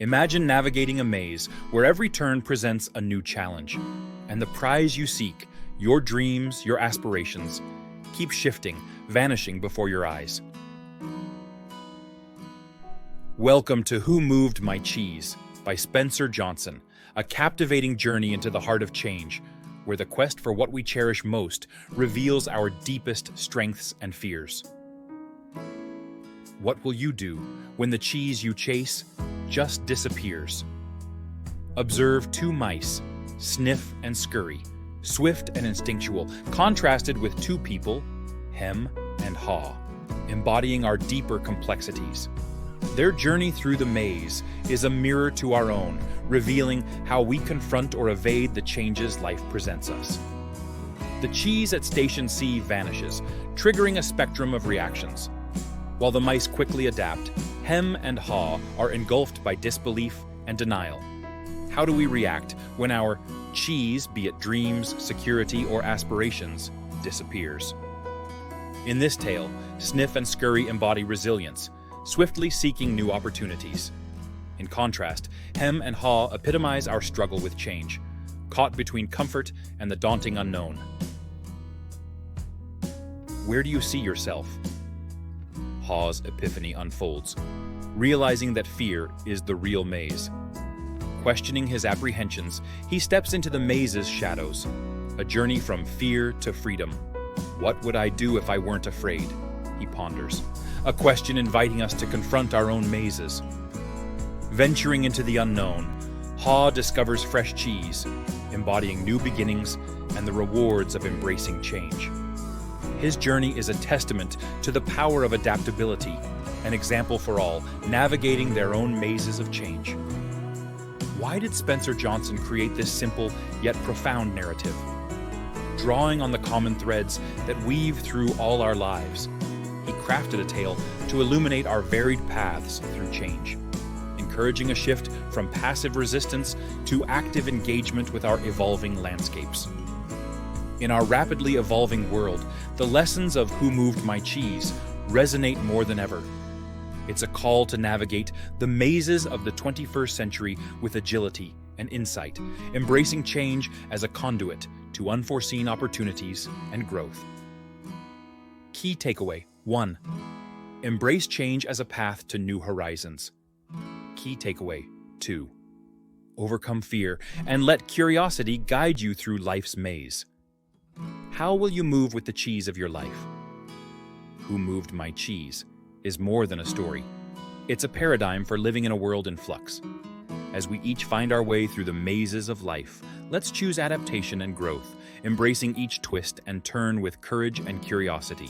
Imagine navigating a maze where every turn presents a new challenge, and the prize you seek, your dreams, your aspirations, keep shifting, vanishing before your eyes. Welcome to Who Moved My Cheese by Spencer Johnson, a captivating journey into the heart of change, where the quest for what we cherish most reveals our deepest strengths and fears. What will you do when the cheese you chase just disappears? Observe two mice, Sniff and Scurry, swift and instinctual, contrasted with two people, Hem and Haw, embodying our deeper complexities. Their journey through the maze is a mirror to our own, revealing how we confront or evade the changes life presents us. The cheese at Station C vanishes, triggering a spectrum of reactions. While the mice quickly adapt, Hem and Haw are engulfed by disbelief and denial. How do we react when our cheese, be it dreams, security, or aspirations, disappears? In this tale, Sniff and Scurry embody resilience, swiftly seeking new opportunities. In contrast, Hem and Haw epitomize our struggle with change, caught between comfort and the daunting unknown. Where do you see yourself? Haw's epiphany unfolds, realizing that fear is the real maze. Questioning his apprehensions, he steps into the maze's shadows, a journey from fear to freedom. What would I do if I weren't afraid? He ponders, a question inviting us to confront our own mazes. Venturing into the unknown, Haw discovers fresh cheese, embodying new beginnings and the rewards of embracing change. His journey is a testament to the power of adaptability, an example for all navigating their own mazes of change. Why did Spencer Johnson create this simple yet profound narrative? Drawing on the common threads that weave through all our lives, he crafted a tale to illuminate our varied paths through change, encouraging a shift from passive resistance to active engagement with our evolving landscapes. In our rapidly evolving world, the lessons of Who Moved My Cheese resonate more than ever. It's a call to navigate the mazes of the 21st century with agility and insight, embracing change as a conduit to unforeseen opportunities and growth. Key takeaway: 1. Embrace change as a path to new horizons. Key takeaway: 2. Overcome fear and let curiosity guide you through life's maze. How will you move with the cheese of your life? Who Moved My Cheese is more than a story. It's a paradigm for living in a world in flux. As we each find our way through the mazes of life, let's choose adaptation and growth, embracing each twist and turn with courage and curiosity.